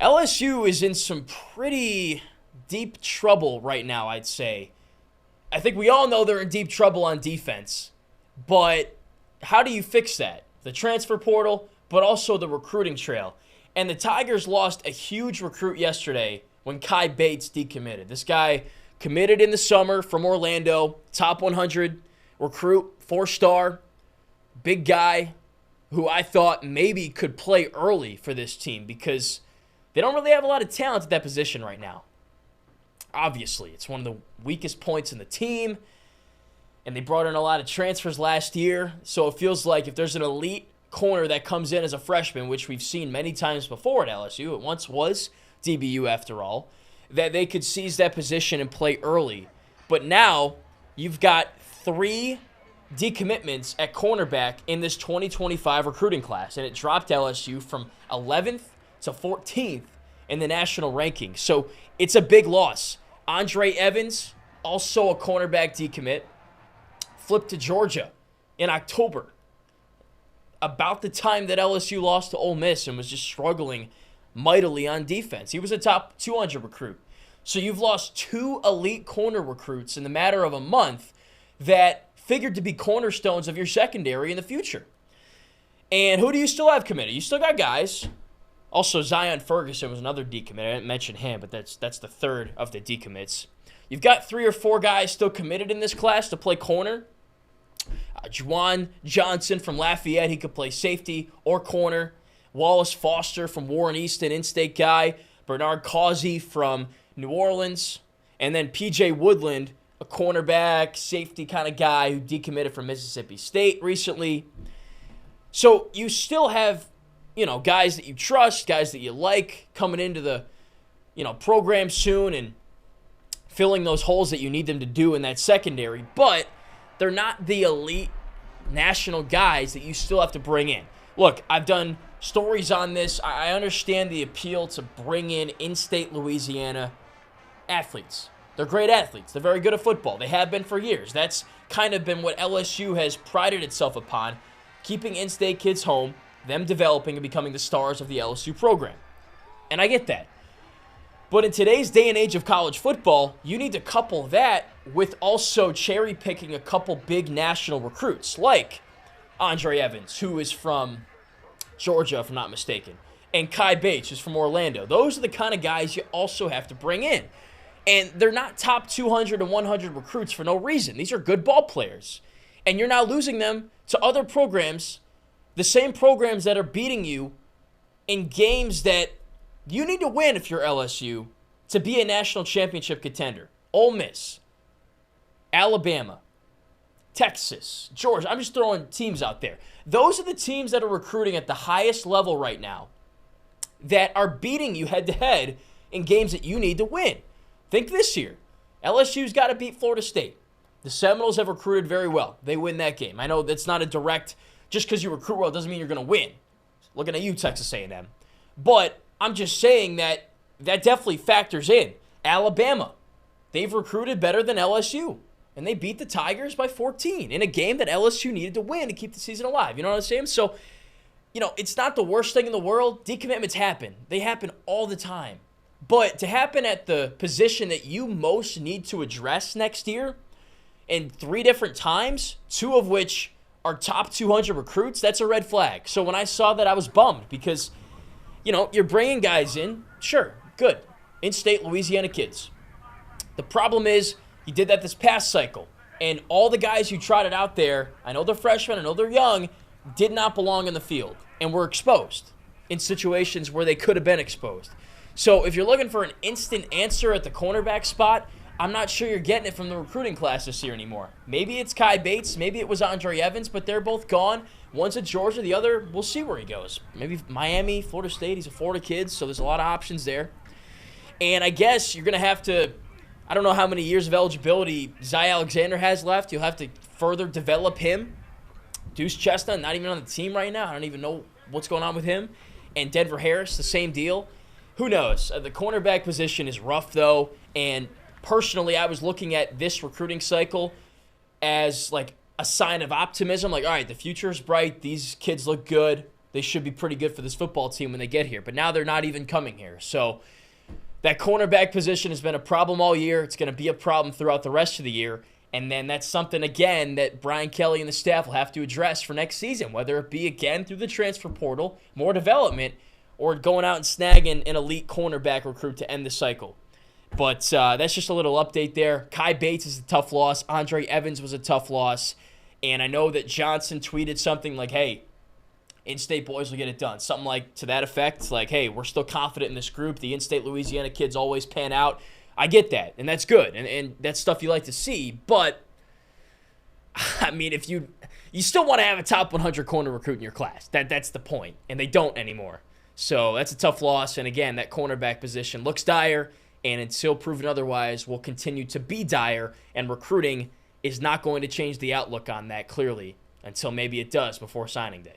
LSU is in some pretty deep trouble right now, I'd say. I think we all know they're in deep trouble on defense, but how do you fix that? The transfer portal, but also the recruiting trail. And the Tigers lost a huge recruit yesterday when Cai Bates decommitted. This guy committed in the summer from Orlando, top 100 recruit, 4-star, big guy who I thought maybe could play early for this team because they don't really have a lot of talent at that position right now. Obviously, it's one of the weakest points in the team, and they brought in a lot of transfers last year, so it feels like if there's an elite corner that comes in as a freshman, which we've seen many times before at LSU, it once was DBU after all, that they could seize that position and play early. But now you've got 3 decommitments at cornerback in this 2025 recruiting class, and it dropped LSU from 11th to 14th in the national rankings. So it's a big loss. Andre Evans, also a cornerback decommit, flipped to Georgia in October, about the time that LSU lost to Ole Miss and was just struggling mightily on defense. He was a top 200 recruit. So you've lost 2 elite corner recruits in the matter of a month that figured to be cornerstones of your secondary in the future. And who do you still have committed? You still got guys. Also, Zion Ferguson was another decommit. I didn't mention him, but that's the third of the decommits. You've got 3 or 4 guys still committed in this class to play corner. Juwan Johnson from Lafayette, he could play safety or corner. Wallace Foster from Warren Easton, in-state guy. Bernard Causey from New Orleans. And then P.J. Woodland, a cornerback, safety kind of guy who decommitted from Mississippi State recently. So you still have, guys that you trust, guys that you like coming into the, program soon and filling those holes that you need them to do in that secondary. But they're not the elite national guys that you still have to bring in. Look, I've done stories on this. I understand the appeal to bring in-state Louisiana athletes. They're great athletes. They're very good at football. They have been for years. That's kind of been what LSU has prided itself upon, keeping in-state kids home, them developing and becoming the stars of the LSU program. And I get that. But in today's day and age of college football, you need to couple that with also cherry-picking a couple big national recruits, like Andre Evans, who is from Georgia, if I'm not mistaken, and Cai Bates, who's from Orlando. Those are the kind of guys you also have to bring in. And they're not top 200 and 100 recruits for no reason. These are good ball players. And you're now losing them to other programs, the same programs that are beating you in games that you need to win if you're LSU to be a national championship contender. Ole Miss, Alabama, Texas, Georgia. I'm just throwing teams out there. Those are the teams that are recruiting at the highest level right now that are beating you head-to-head in games that you need to win. Think this year. LSU's got to beat Florida State. The Seminoles have recruited very well. They win that game. I know that's not a direct, just because you recruit well doesn't mean you're going to win. Looking at you, Texas A&M. But I'm just saying that definitely factors in. Alabama, they've recruited better than LSU, and they beat the Tigers by 14 in a game that LSU needed to win to keep the season alive. You know what I'm saying? So, it's not the worst thing in the world. Decommitments happen. They happen all the time. But to happen at the position that you most need to address next year in 3 different times, 2 of which are top 200 recruits, that's a red flag. So when I saw that, I was bummed because you're bringing guys in, sure, good, in-state Louisiana kids. The problem is you did that this past cycle, and all the guys you trotted out there, I know they're freshmen, I know they're young, did not belong in the field and were exposed in situations where they could have been exposed. So if you're looking for an instant answer at the cornerback spot, I'm not sure you're getting it from the recruiting class this year anymore. Maybe it's Cai Bates, maybe it was Andre Evans, but they're both gone. One's at Georgia, the other, we'll see where he goes. Maybe Miami, Florida State, he's a Florida kid, so there's a lot of options there. And I guess you're going to have to, I don't know how many years of eligibility Zy Alexander has left. You'll have to further develop him. Deuce Chestnut, not even on the team right now. I don't even know what's going on with him. And Denver Harris, the same deal. Who knows? The cornerback position is rough, though, and personally, I was looking at this recruiting cycle as like a sign of optimism. Like, all right, the future is bright. These kids look good. they should be pretty good for this football team when they get here. But now they're not even coming here. So that cornerback position has been a problem all year. It's going to be a problem throughout the rest of the year. And then that's something, again, that Brian Kelly and the staff will have to address for next season, whether it be, again, through the transfer portal, more development, or going out and snagging an elite cornerback recruit to end the cycle. But that's just a little update there. Cai Bates is a tough loss. Andre Evans was a tough loss. And I know that Johnson tweeted something like, hey, in-state boys will get it done. Something like to that effect, like, hey, we're still confident in this group. The in-state Louisiana kids always pan out. I get that, and that's good, and that's stuff you like to see. But, I mean, if you still want to have a top 100 corner recruit in your class. That's the point, and they don't anymore. So that's a tough loss, and again, that cornerback position looks dire, and until proven otherwise, will continue to be dire, and recruiting is not going to change the outlook on that clearly until maybe it does before signing day.